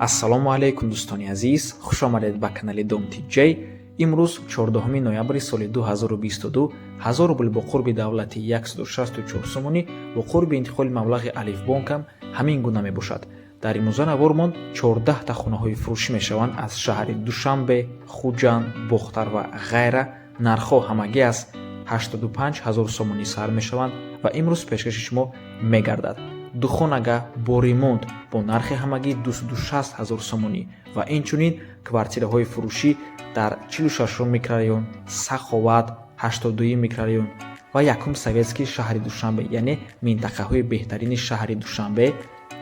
Ассалому алайкум дӯстони азиз, хушомадед ба канали Dom TJ. имрӯз 14 ноябри соли 2022 1000 рубл бо қурби давлати 164 сомонӣ бо қурби интиқоли маблағи Алифбонкам ҳамин гуна мебошад. дар имрӯза навормон 14 та хонаҳои фурӯшӣ мешаванд аз шаҳри Душанбе, Хуҷанд, Бохтар ва ғайра. нархҳо ҳамагӣ аз 85 000 сомонӣ сар мешаванд ва имрӯз пешкаши шумо мегардад. духонага бо ремонт бо нархи ҳамагӣ 260 000 сомонӣ ва инчунин квартираҳои фурӯшӣ дар 46 микрорайон, Саховат, 82 микрорайон ва 1 Советский шаҳри Душанбе, яъне минтақаҳои беҳтарини шаҳри Душанбе.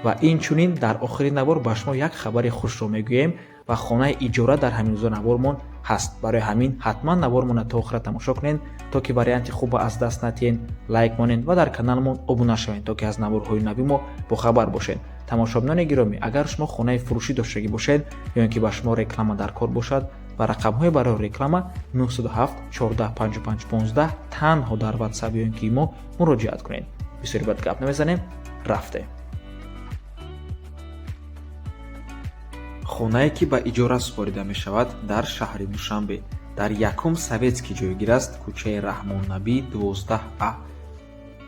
ва инчунин дар охири навор ба шумо як хабари хушро мегӯем ва хонаи иҷора дар ҳамин рӯза навормон ҳаст. барои ҳамин ҳатман навормона то охира тамошо кунед, то ки варианти хуба аз даст натиҳед, лайк монед ва дар каналмон обуна шавед, то ки аз наворҳои нави мо бохабар бошед. тамошобинони гиромӣ, агар шумо хонаи фурӯшӣ доштагӣ бошед ё ин ки ба шумо реклама дар кор бошад, ва рақамҳои барои реклама 907 14 55 15 танҳо дар WhatsApp ё ин ки мо муроҷиат кунед. бисёри бад гап намезанем, рафтем. хонае ки ба иҷора супорида мешавад дар шаҳри Душанбе дар 1 Советский ҷойгир аст, кӯчаи Раҳмоннабӣ 12А.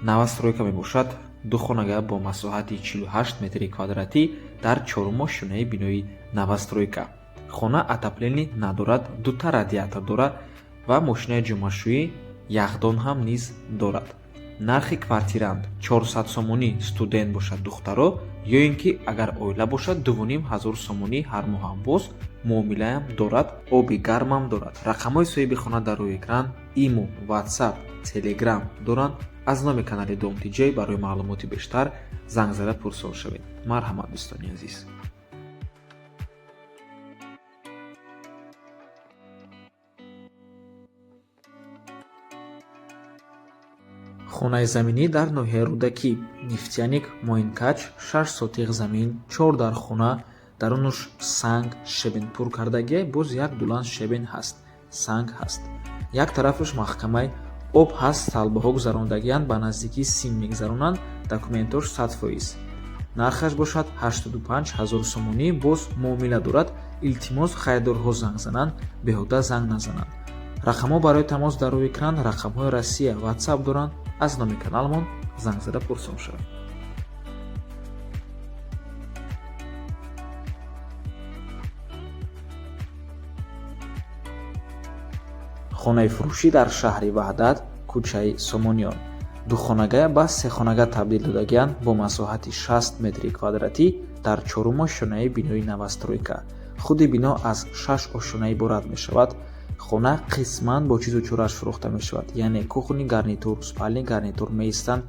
навастройка мебошад. ду хонага бо масоҳати 48 метри квадратӣ дар чорум ошунаи бинои навастройка. хона отопление надорад, дута радиатор дорад ва мошинаи ҷумашӯӣ яхдон ҳам низ дорад. нархи квартиранд 400 сомонӣ студент бошад духтаро, ё ин ки агар оила бошад 2500 сомонӣ ҳар моҳ ҳам боз муомилаам дорад, оби гармам дорад. рақамҳои соҳиби хона дар рӯи экран, имо, WhatsApp, Telegram доранд. аз номи канали Dom TJ барои маълумоти бештар занг зада пурсол шавед. марҳамат дӯстони азиз. хонаи заминӣ дар ноҳияи Рӯдакӣ, нефтяник, Моинкач, 6 сотиқ замин, 4 дар хона, дарунаш санг, шебен пур кардагия, боз як дулан шебен ҳаст, санг ҳаст. як тарафаш маҳкамаи об ҳаст, талбаҳо гузарондагиянд ба наздикии сим мегзаронанд, документош 100%. нархаш бошад 85 000 сомонӣ, боз муомила дорад. илтимос хайрдорҳо занг зананд, беҳуда занг назананд. рақамҳо барои тамос дар рӯи экран, рақамҳои Россия, WhatsApp доранд. аз номи каналмон занг зада пурсон шавед. хонаи фурӯшӣ дар шаҳри Ваҳдат, кӯчаи Сомониён. ду хонага ба се хонага табдил додагиянд бо масоҳати 60 метри квадратӣ дар чорум ошунаи бинои навастройка. худи бино аз 6 ошуна иборат мешавад. хона қисман бо чизу чорааш фурӯхта мешавад, яъне кухни гарнитур, спальни гарнитур меистанд.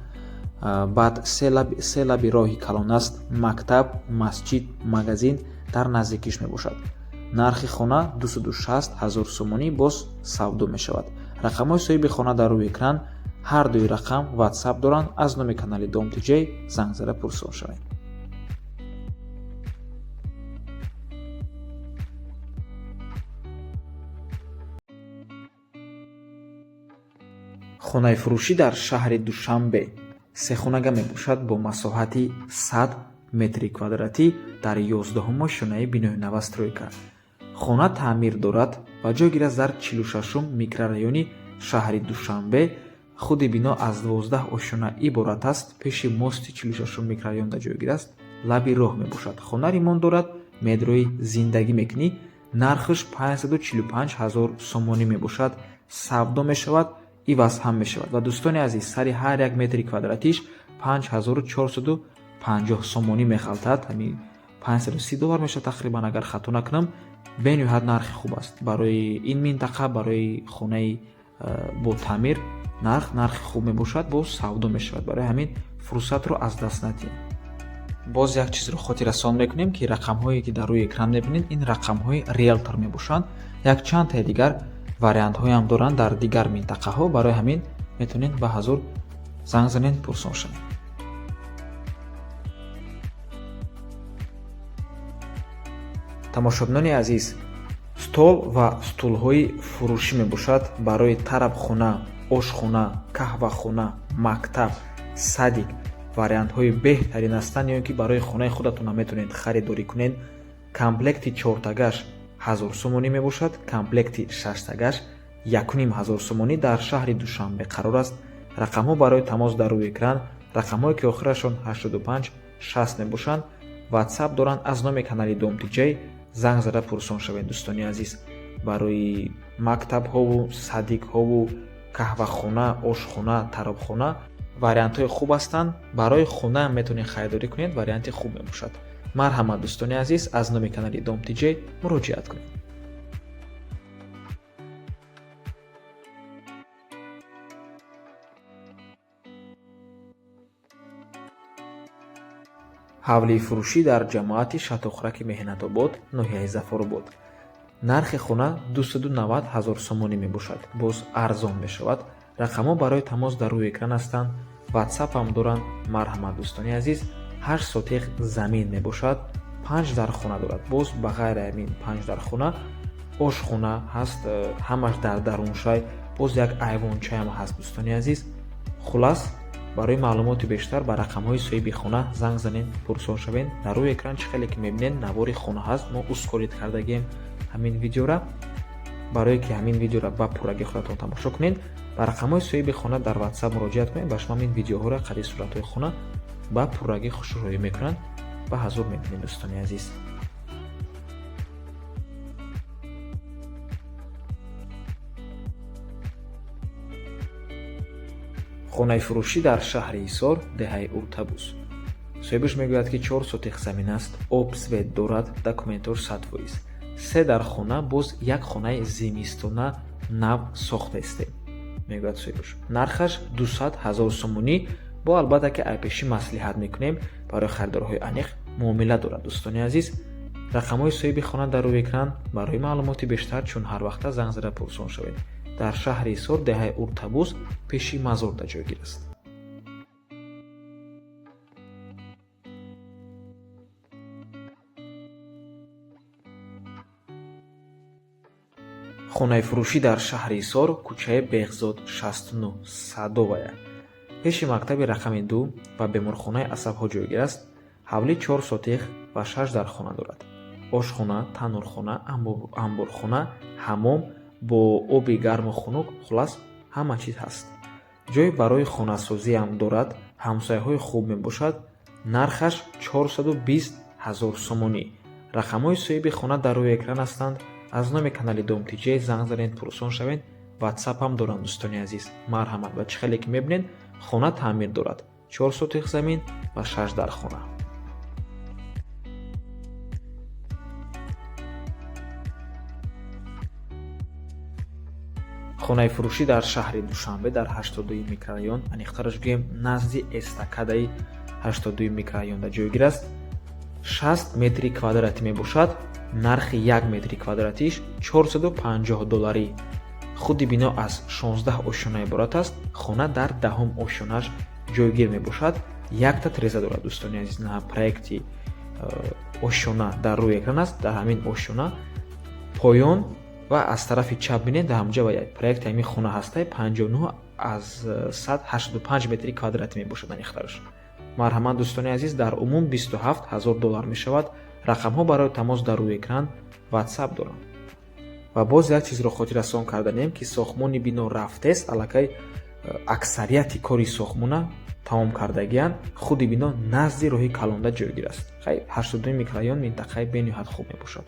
баъд се лаби роҳи калон аст. мактаб, масҷид, магазин дар наздикиш мебошад. нархи хона 260 000 сомонӣ боз савдо мешавад. рақамҳои соҳиби хона дар рӯи экран, ҳар дуи рақам WhatsApp доранд. аз номи канали Dom TJ занг зада пурсон шавед. хонаи фурӯшӣ дар шаҳри Душанбе сехонага мебошад бо масоҳати 100 метри квадратӣ дар 11 ошунаи бинои навастройка. хона таъмир дорад ва ҷойгир аст дар 46 микрорайони шаҳри Душанбе. худи бино аз 12 ошуна иборат аст. пеши мости 46 микрорайонда ҷойгир аст. лаби роҳ мебошад. хона ремонт дорад. медрои зиндагӣ мекунӣ. нархаш 545 000 сомонӣ мебошад. савдо мешавад, иваз ҳам мешавад. ва дӯстони азиз, сари ҳар як метри квадратиш 5450 сомонӣ мехалтад. ҳамин $530 мешавад тақрибан, агар хато накунам. бениҳоят нархи хуб аст барои ин минтақа, барои хонаи бо таъмир. нархи хуб мебошад, боз савдо мешавад. барои ҳамин фурсатро аз даст надиҳед. боз як чизро хотиррасон мекунем ки рақамҳое ки дар рӯи экран мебинед, ин рақамҳои риэлтор мебошанд. як чанд таи дигар вариантҳоям доранд дар дигар минтақаҳо. барои ҳамин метавонед ба ҳазур занг занед, пурсон шавед. тамошобинони азиз, стол ва стулҳои фурӯшӣ мебошад барои тарабхона, ошхона, каҳвахона, мактаб, садик. вариантҳои беҳтарин ҳастанд, ё ин ки барои хонаи худатон метавонед харидорӣ кунед. комплекти 4тагаш 1000 сомонӣ мебошад, комплекти 6тагаш 1500 сомонӣ дар шаҳри Душанбе қарор аст. рақамҳо барои тамос дар рӯи экран, рақамҳое ки охирашон 85-60 мебошанд. WhatsApp доранд аз номи канали Dom DJ занг зада пурсон шавед дӯстони азиз. барои мактабҳову садикҳову каҳвахона, ошхона, таробхона вариантҳои хуб ҳастанд. барои хона метавонед харидорӣ кунед, варианти хуб мебошад. марҳамат дӯстони азиз, аз номи канали Dom DJ муроҷиат кунед. ҳавлии фурӯшӣ дар ҷамоати Шатохраки Меҳнатобод, ноҳияи Зафоробод. нархи хона 290 000 сомонӣ мебошад. боз арзон мешавад. рақамҳо барои тамос дар рӯи экран ҳастанд. WhatsApp ҳам доранд. марҳамат дӯстони азиз, 8 сотиқ замин мебошад. 5 дар хона дорад. боз ба ғайри ҳамин 5 дар хона ошхона ҳаст, ҳамаш дар даруншай, боз як айвончаам ҳаст дӯстони азиз. хулас, барои маълумоти бештар ба рақамҳои соҳиби хона занг занед, пурсон шавед. дар рӯи экран чӣ хеле ки мебинед навори хона ҳаст. мо ускорид кардагем ҳамин видеора. барое ки ҳамин видеора ба пурраги худатон тамошо кунед, ба рақамҳои соҳиби хона дар WhatsApp муроҷиат кунед. ба шумо ҳамин видеоҳоро қади суратҳои хона ба пуррагӣ хушрӯё мекунанд. ба ҳазур мебинед дӯстони азиз. хонаи фурӯшӣ дар шаҳри Ҳисор, деҳаи Уртабус. соҳибаш мегӯяд ки 4 сотиқ замин аст, об свет дорад, документош 100%. 3 дар хона, боз як хонаи зимистона нав сохтаистем, мегӯяд соҳибаш. нархаш 200 000 сомонӣ, бо албатта ки айпешӣ маслиҳат мекунем. барои харидорҳои аниқ муомила дорад дӯстони азиз. рақамҳои соҳиби хона дар рӯи экран. барои маълумоти бештар чун ҳар вақта занг зада пурсон шавед. дар шаҳри Ҳисор, деҳаи Уртабус, пеши мазорда ҷойгир аст. хонаи фурӯшӣ дар шаҳри Ҳисор, кӯчаи Беҳзод 69, Садовая. пеши мактаби рақами 2 ва беморхонаи асабҳо ҷойгир аст. ҳавли 4 сотиқ ва 6 дар хона дорад. ошхона, танӯрхона, амборхона, ҳаммом бо оби гарму хунук, хулас ҳама чиз ҳаст. ҷой барои хонасозӣ ҳам дорад. ҳамсояҳои хуб мебошад. нархаш 420 000 сомонӣ. рақамҳои соҳиби хона дар рӯи экран ҳастанд. аз номи канали Dom DJ занг занед, пурсон шавед. WhatsApp ҳам доранд дӯстони азиз. марҳамат. ва чӣ хеле ки мебинед, хона таъмир дорад. 4 сотиқ замин ва 6 дар хона. хонаи фурӯшӣ дар шаҳри Душанбе дар 82 микрорайон, аниқтараш гӯем назди эстакадаи 82 микрорайонда ҷойгир аст. 60 метри квадратӣ мебошад. нархи 1 метри квадратиш $450. худи бино аз 16 ошона иборат аст. хона дар 10 ошонааш ҷойгир мебошад. якта тиреза дорад дӯстони азиз. на проекти ошона дар рӯи экран аст. дар ҳамин ошона поён ва аз тарафи чап бинед ҳамҷа ва як проекти ҳамин хона ҳастай 59 аз 185 метри квадратӣ мебошад аниқтараш. марҳамат дӯстони азиз, дар умум $27,000 мешавад. рақамҳо барои тамос дар рӯи экран. WhatsApp дорам. ва боз як чизро хотиррасон карданем ки сохтмони бино рафтест. аллакай аксарияти кори сохтмона тамом кардагиянд. худи бино назди роҳи калонда ҷойгир аст. 82 микрорайон минтақаи бениҳоят хуб мебошад.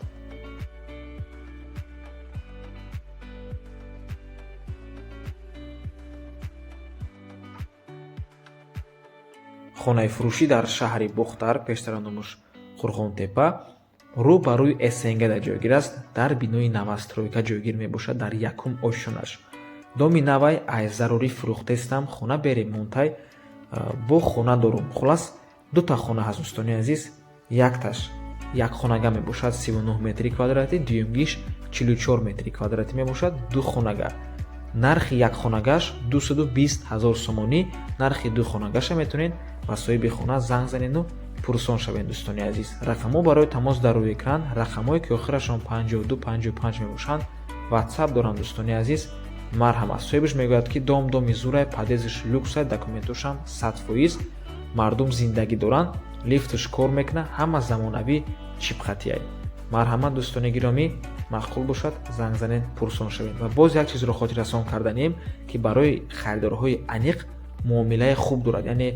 хонаи фурӯшӣ дар шаҳри Бухтар, пештара номаш Қурғонтепа, рӯ ба рӯи СНГда ҷойгир аст. дар бинои навастройка ҷойгир мебошад дар якум ошонаш. доми навай ай зарурӣ фурӯхтестам, хона беремонтай бо хона дорум. хулас дута хона ҳаст дӯстони азиз. якташ якхонага мебошад 39 метри квадратӣ, дуюмгиш 44 метри квадратӣ мебошад. ду хонага. нархи якхонагаш 220 000 сомонӣ. нархи духонагаша метавонед ба соҳиби хона занг занеду пурсон шавед дӯстони азиз. рақамҳо барои тамос дар рӯи экран. рақамҳое ки охирашон 52-55 мебошанд. WhatsApp доранд дӯстони азиз. марҳамат. соҳибаш мегӯяд ки дом-доми зурай, падезаш люксай, документошам 100%. мардум зиндагӣ доранд. лифташ кор мекунад. ҳама замонавӣ чипхатияй. марҳамат дӯстони гиромӣ, маъқул бошад занг занед, пурсон шавед. Ва боз як чизро хотиррасон карданем ки барои харидорҳои аниқ муомилаи хуб дорад, яъне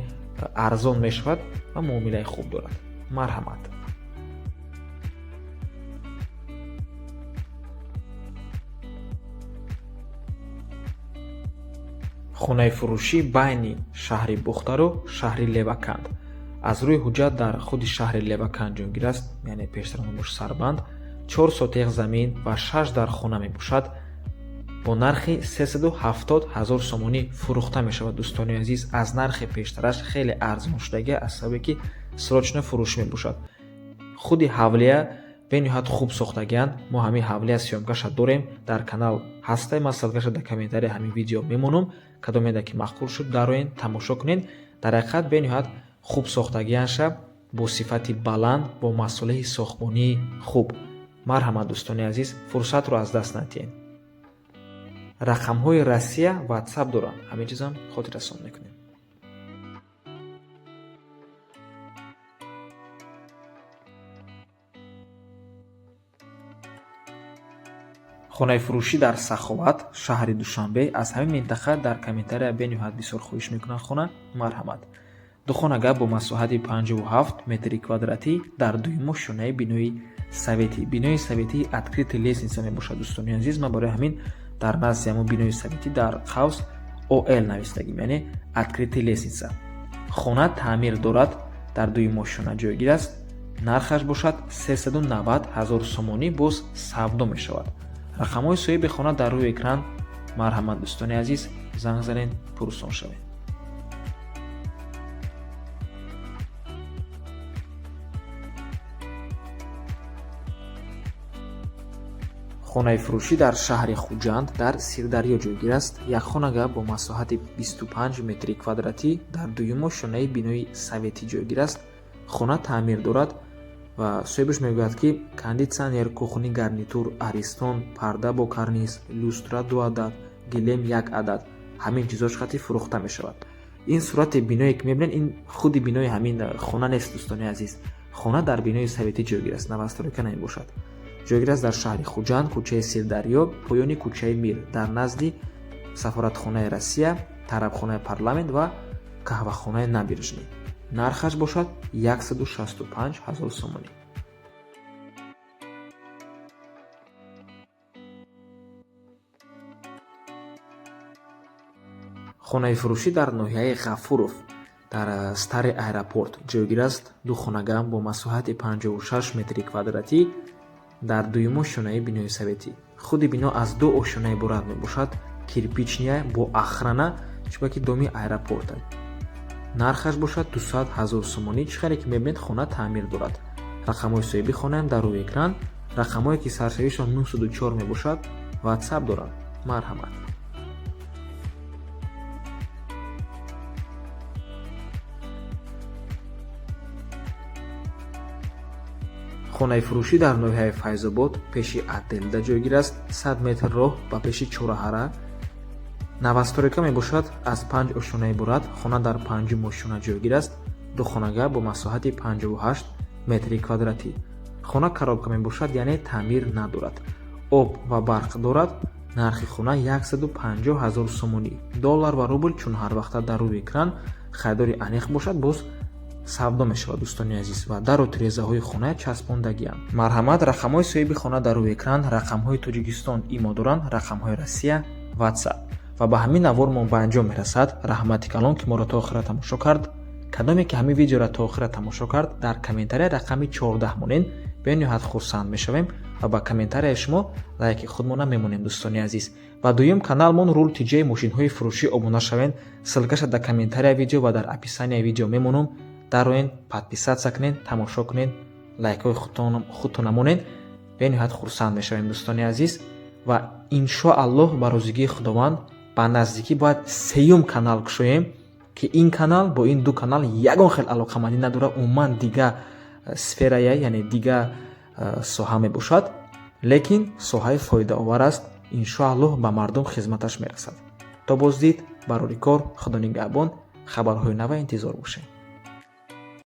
арзон мешавад ва муомилаи хуб дорад. марҳамат. хонаи фурӯшӣ байни шаҳри Бухтару шаҳри Леваканд. аз рӯи ҳуҷҷат дар худи шаҳри Леваканд ҷойгир аст, яъне пештар номуш Сарбанд. 4 сотиқ замин ва 6 дар хона мебошад. бо нархи 370 000 сомонӣ фурӯхта мешавад. дӯстони азиз, аз нархи пештараш хеле арзон шудагӣ, аз сабабе ки срочно фурӯш мебошад. худи ҳавлия бениҳоят хуб сохтагиянд. мо ҳамин ҳавлия сиёмкаша дорем, дар канал ҳастаем. аз ссилкаша дар комментария ҳамин видео мемонам. кадомеда ки махкул шуд дароен тамошо кунед. дар ҳақиқат бениҳоят хуб сохтагиянша, бо сифати баланд, бо масъулияи сохтмонии хуб. марҳамат дӯстони азиз, фурсатро аз даст надиҳед. рақамҳои Россия WhatsApp доранд. ҳамин чизам хотиррасон мекунем. хонаи фурӯшӣ дар Саховат, шаҳри Душанбе. аз ҳамин минтақа дар комментария бениҳоят бисёр хоҳиш мекунанд хона. марҳамат. ду хонага бо масоҳати 57 метри квадратӣ дар дуюмо шонаи бинои советӣ. бинои советӣ откритый лестница мебошад. дӯстони азиз, ма барои ҳамин дар назди ҳамон бинои советӣ дар қавс OL навистагим, яъне откритый лестница. хона таъмир дорад, дар дуюмо шона ҷойгир аст. нархаш бошад 390 000 сомонӣ, боз савдо мешавад. рақамҳои соҳиби хона дар рӯи экран. марҳамат дӯстони азиз, занг занед, пурсон шавед. хонаи фурӯшӣ дар шаҳри Хуҷанд дар Сирдарё ҷойгир аст. як хонага бо масоҳати 25 метри квадратӣ дар дуюмо шонаи бинои советӣ ҷойгир аст. хона таъмир дорад ва соҳибаш мегӯяд ки кондитсионер, кухни гарнитур, аристон, парда бо карниз, люстра 2 адад, гилем 1 адад, ҳамин чизош хати фурӯхта мешавад. ин сурати биное ки мебинед, ин худи бинои ҳамин хона нест дӯстони азиз. хона дар бинои советӣ ҷойгир аст, навасторика намебошад. ҷойгир аст дар шаҳри Хуҷанд, кӯчаи Сирдарё, поёни кӯчаи Мир, дар назди сафоратхонаи Россия, тарабхонаи парламент ва қаҳвахонаи Набережный. нархаш бошад 165 000 сомонӣ. хонаи фурӯшӣ дар ноҳияи Ғафуров дар стари аэропорт ҷойгир аст. ду хонага бо масоҳати 56 метри квадратӣ дар дуюмо шонаи бинои советӣ. худи бино аз ду ошона иборат мебошад. кирпичния бо ахрана, чуба ки доми аэропорт. нархаш бошад 200 000 сомонӣ. чихаре ки мебинед, хона таъмир дорад. рақамҳои соҳиби хонаам дар рӯи экран. рақамҳое ки саршавишон 904 мебошад. WhatsApp дорад. марҳамат. хонаи фурӯшӣ дар ноҳияи Файзобод пеши Аделда ҷойгир аст. 100 метр роҳ ба пеши чораҳара. навасторика мебошад, аз 5 ошона иборат. хона дар 5 ошона ҷойгир аст. ду хонага бо масоҳати 58 метри квадратӣ. хона коробка мебошад, яъне таъмир надорад. об ва барқ дорад. нархи хона 150 000 сомонӣ. доллар ва рубл чун ҳар вақта дар рӯи экран. харидори аниқ бошад, боз савдо мешавад дӯстони азиз ва дару тирезаҳои хона часпондагианд. марҳамат. рақамҳои соҳиби хона дар рӯи экран. рақамҳои Тоҷикистон имо доранд, рақамҳои Россия WhatsApp. ва ба ҳамин навор мо ба анҷом мерасад. раҳмати калон ки моро то охира тамошо кард. кадоме ки ҳамин видеоро то охира тамошо кард, дар комментария рақами 14 монед. бениҳоят хурсанд мешавем ва ба комментарияи шумо лайки худмона мемонем дӯстони азиз. ва дуюм каналмон Рул TJ мошинҳои фурӯшӣ обуна шавен. ссилкаша дар комментарияи видео ва дар описанияи видео мемонам. дароен подписатсия кунед, тамошо кунед, лайкҳои худтон намонед. бениҳоят хурсанд мешавем дӯстони азиз ва иншоаллоҳ ба розигии худованд ба наздикӣ бояд сеюм канал кушоем ки ин канал бо ин ду канал ягон хел алоқамандӣ надорад. умуман дига сферая, яъне дига соҳа мебошад, лекин соҳаи фоидаовар аст. иншоаллоҳ ба мардум хизматаш мерасад. то боздид барори кор. худо нигаҳбон. хабарҳои нава интизор бошед.